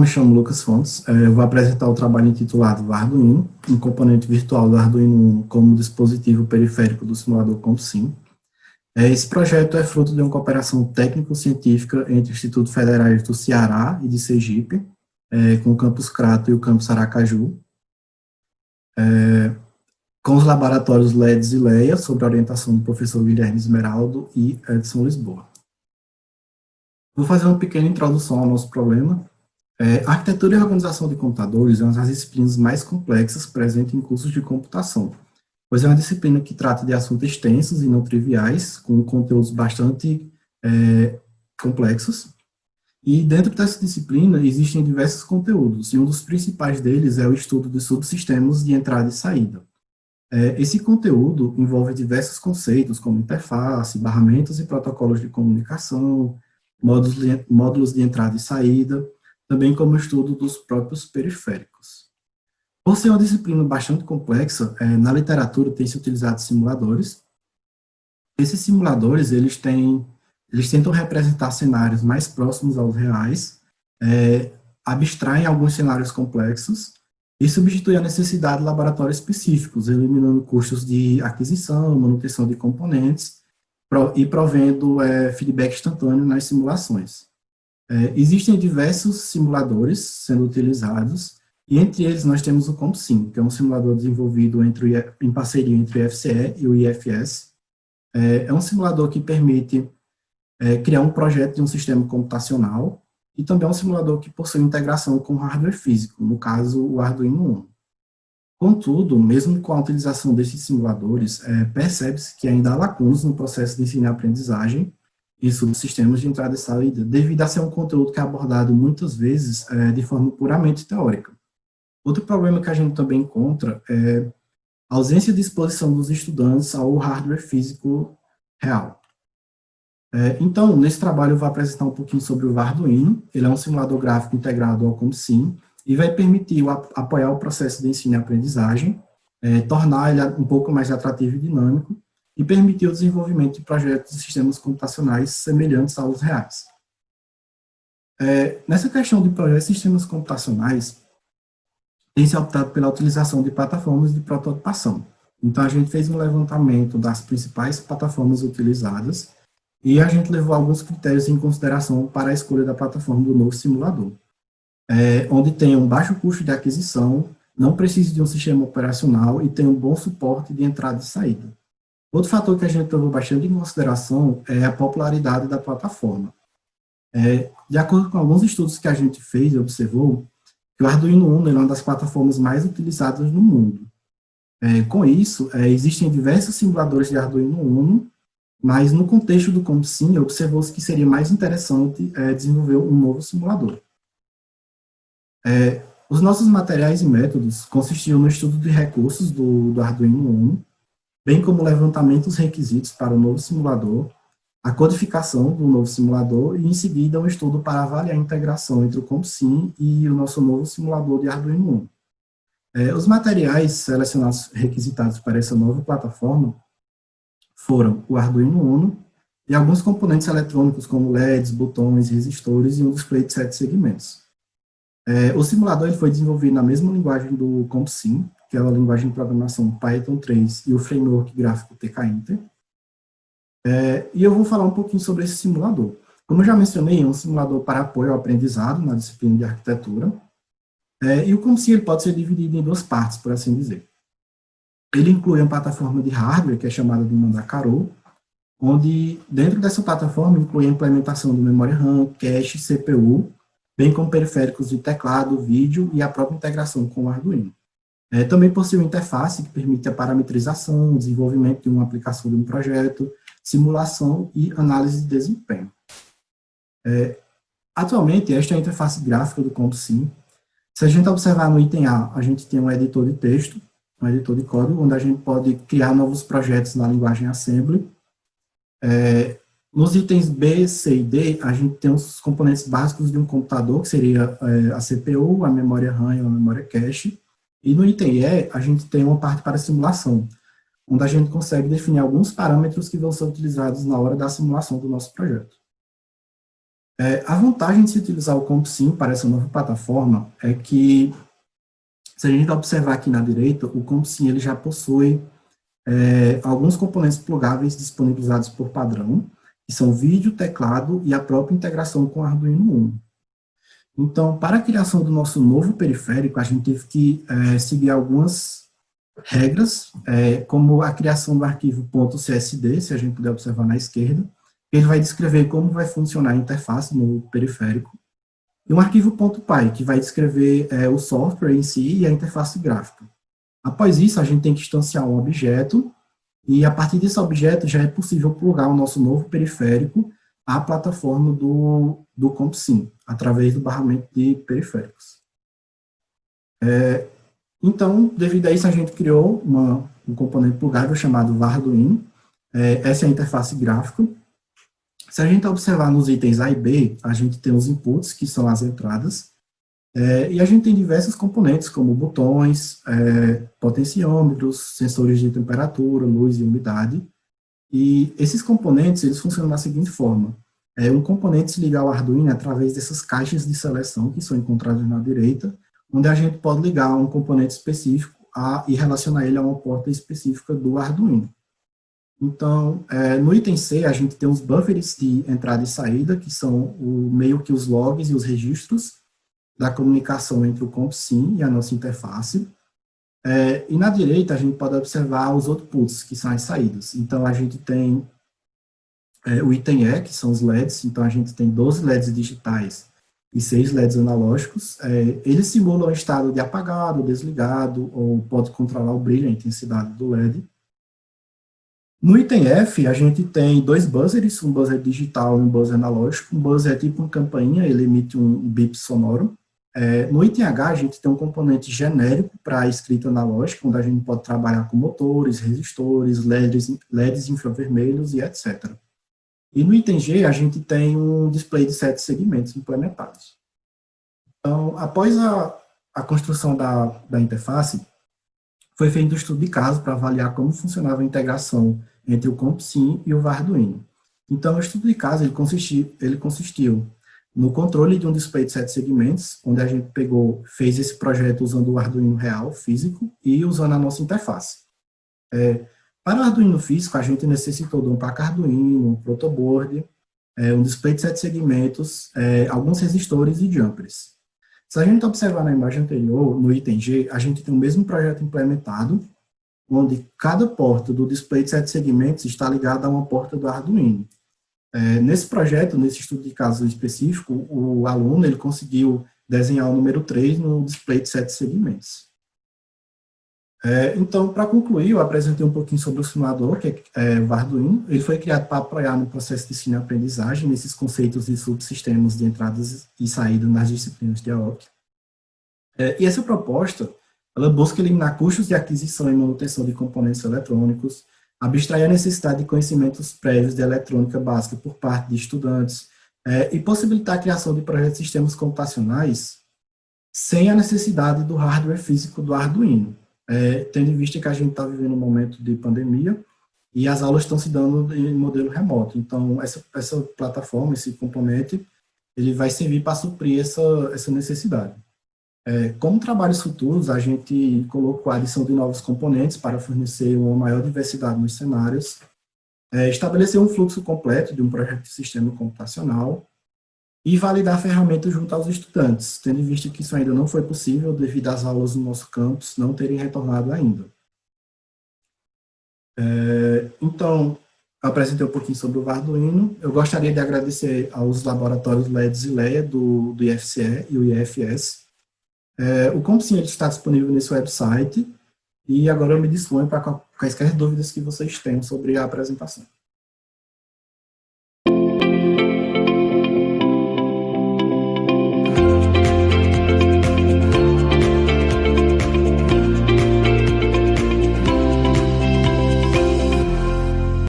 chamo Lucas Fontes, eu vou apresentar o trabalho intitulado Arduino, um componente virtual do Arduino Uno como dispositivo periférico do simulador CompSim. Esse projeto é fruto de uma cooperação técnico-científica entre institutos federais do Ceará e de Sergipe, com o campus Crato e o campus Aracaju, com os laboratórios LEDS e LEIA, sob a orientação do professor Guilherme Esmeraldo e Edson Lisboa. Vou fazer uma pequena introdução ao nosso problema. A arquitetura e a organização de computadores é uma das disciplinas mais complexas presentes em cursos de computação, pois é uma disciplina que trata de assuntos extensos e não triviais, com conteúdos bastante complexos. E dentro dessa disciplina existem diversos conteúdos, e um dos principais deles é o estudo de subsistemas de entrada e saída. Esse conteúdo envolve diversos conceitos, como interface, barramentos e protocolos de comunicação, módulos de entrada e saída, também como estudo dos próprios periféricos. Por ser uma disciplina bastante complexa, na literatura tem se utilizado simuladores. Esses simuladores, eles tentam representar cenários mais próximos aos reais, abstraem alguns cenários complexos e substituem a necessidade de laboratórios específicos, eliminando custos de aquisição, manutenção de componentes e provendo feedback instantâneo nas simulações. Existem diversos simuladores sendo utilizados, e entre eles nós temos o CompSim, que é um simulador desenvolvido em parceria entre o IFCE e o IFS. É um simulador que permite criar um projeto de um sistema computacional, e também é um simulador que possui integração com hardware físico, no caso o Arduino Uno. Contudo, mesmo com a utilização desses simuladores, percebe-se que ainda há lacunas no processo de ensino e aprendizagem e subsistemas de entrada e saída, devido a ser um conteúdo que é abordado muitas vezes de forma puramente teórica. Outro problema que a gente também encontra é a ausência de exposição dos estudantes ao hardware físico real. Então, nesse trabalho eu vou apresentar um pouquinho sobre o Arduino. Ele é um simulador gráfico integrado ao CompSim e vai permitir apoiar o processo de ensino e aprendizagem, tornar ele um pouco mais atrativo e dinâmico, e permitir o desenvolvimento de projetos de sistemas computacionais semelhantes aos reais. Nessa questão de projetos de sistemas computacionais, tem se optado pela utilização de plataformas de prototipação. Então, a gente fez um levantamento das principais plataformas utilizadas, e a gente levou alguns critérios em consideração para a escolha da plataforma do novo simulador, onde tem um baixo custo de aquisição, não precisa de um sistema operacional e tem um bom suporte de entrada e saída. Outro fator que a gente levou bastante em consideração é a popularidade da plataforma. De acordo com alguns estudos que a gente fez e observou, que o Arduino Uno é uma das plataformas mais utilizadas no mundo. Com isso, existem diversos simuladores de Arduino Uno, mas no contexto do CompSim, observou-se que seria mais interessante desenvolver um novo simulador. Os nossos materiais e métodos consistiam no estudo de recursos do Arduino Uno, bem como o levantamento dos requisitos para o novo simulador, a codificação do novo simulador e, em seguida, um estudo para avaliar a integração entre o CompSim e o nosso novo simulador de Arduino Uno. Os materiais selecionados requisitados para essa nova plataforma foram o Arduino Uno e alguns componentes eletrônicos como LEDs, botões, resistores e um display de 7 segmentos. O simulador ele foi desenvolvido na mesma linguagem do CompSim, que é a linguagem de programação Python 3 e o framework gráfico TK-Inter. E eu vou falar um pouquinho sobre esse simulador. Como eu já mencionei, é um simulador para apoio ao aprendizado na disciplina de arquitetura, e o CompSim ele pode ser dividido em duas partes, por assim dizer. Ele inclui uma plataforma de hardware, que é chamada de Mandacaru, onde dentro dessa plataforma inclui a implementação de memória RAM, cache, CPU, bem como periféricos de teclado, vídeo e a própria integração com o Arduino. Também possui uma interface que permite a parametrização, o desenvolvimento de uma aplicação de um projeto, simulação e análise de desempenho. Atualmente, esta é a interface gráfica do CompSim. Se a gente observar no item A, a gente tem um editor de texto, um editor de código, onde a gente pode criar novos projetos na linguagem Assembly. Nos itens B, C e D, a gente tem os componentes básicos de um computador, que seria a CPU, a memória RAM e a memória cache. E no item E, a gente tem uma parte para simulação, onde a gente consegue definir alguns parâmetros que vão ser utilizados na hora da simulação do nosso projeto. A vantagem de se utilizar o CompSim para essa nova plataforma é que, se a gente observar aqui na direita, o CompSim ele já possui alguns componentes plugáveis disponibilizados por padrão, que são vídeo, teclado e a própria integração com o Arduino Uno. Então, para a criação do nosso novo periférico, a gente teve que seguir algumas regras, como a criação do arquivo .csd, se a gente puder observar na esquerda. Ele vai descrever como vai funcionar a interface no periférico, e um arquivo .py, que vai descrever o software em si e a interface gráfica. Após isso, a gente tem que instanciar um objeto, e a partir desse objeto já é possível plugar o nosso novo periférico à plataforma do CompSim, através do barramento de periféricos. Então, devido a isso, a gente criou um componente plugável chamado Arduino. Essa é a interface gráfica. Se a gente observar nos itens A e B, a gente tem os inputs, que são as entradas, e a gente tem diversos componentes, como botões, potenciômetros, sensores de temperatura, luz e umidade. E esses componentes, eles funcionam da seguinte forma. Um componente se liga ao Arduino através dessas caixas de seleção, que são encontradas na direita, onde a gente pode ligar um componente específico e relacionar ele a uma porta específica do Arduino. Então, no item C, a gente tem os buffers de entrada e saída, que são meio que os logs e os registros da comunicação entre o CompSim e a nossa interface. E na direita, a gente pode observar os outputs, que são as saídas. Então, a gente tem o item E, que são os LEDs. Então, a gente tem 12 LEDs digitais e 6 LEDs analógicos. Eles simulam o estado de apagado, desligado, ou pode controlar o brilho, a intensidade do LED. No item F, a gente tem 2 buzzers, um buzzer digital e um buzzer analógico. Um buzzer é tipo uma campainha, ele emite um bip sonoro. No item H, a gente tem um componente genérico para a escrita analógica, onde a gente pode trabalhar com motores, resistores, LEDs infravermelhos e etc. E no item G, a gente tem um display de 7 segmentos implementados. Então, após a construção da interface, foi feito um estudo de caso para avaliar como funcionava a integração entre o CompSim e o Arduino. Então, o estudo de caso ele consistiu no controle de um display de 7 segmentos, onde a gente fez esse projeto usando o Arduino real, físico, e usando a nossa interface. Para o Arduino físico, a gente necessitou de um placa Arduino, um protoboard, um display de 7 segmentos, alguns resistores e jumpers. Se a gente observar na imagem anterior, no item G, a gente tem o mesmo projeto implementado, onde cada porta do display de 7 segmentos está ligada a uma porta do Arduino. Nesse projeto, nesse estudo de caso específico, o aluno ele conseguiu desenhar o número 3 no display de 7 segmentos. Então, para concluir, eu apresentei um pouquinho sobre o simulador, que é o Arduino. Ele foi criado para apoiar no processo de ensino e aprendizagem, nesses conceitos de subsistemas de entradas e saídas nas disciplinas de AOC. E essa proposta, ela busca eliminar custos de aquisição e manutenção de componentes eletrônicos, abstrair a necessidade de conhecimentos prévios de eletrônica básica por parte de estudantes, e possibilitar a criação de projetos de sistemas computacionais sem a necessidade do hardware físico do Arduino. Tendo em vista que a gente está vivendo um momento de pandemia e as aulas estão se dando em modelo remoto. Então, essa plataforma, esse componente, ele vai servir para suprir essa necessidade. Como trabalhos futuros, a gente colocou a adição de novos componentes para fornecer uma maior diversidade nos cenários, estabelecer um fluxo completo de um projeto de sistema computacional, e validar ferramentas junto aos estudantes, tendo em vista que isso ainda não foi possível devido às aulas no nosso campus não terem retornado ainda. Então, apresentei um pouquinho sobre o Arduino. Eu gostaria de agradecer aos laboratórios LEDs e LEA do IFCE e o IFS. O CompSim está disponível nesse website, e agora eu me disponho para quaisquer dúvidas que vocês tenham sobre a apresentação.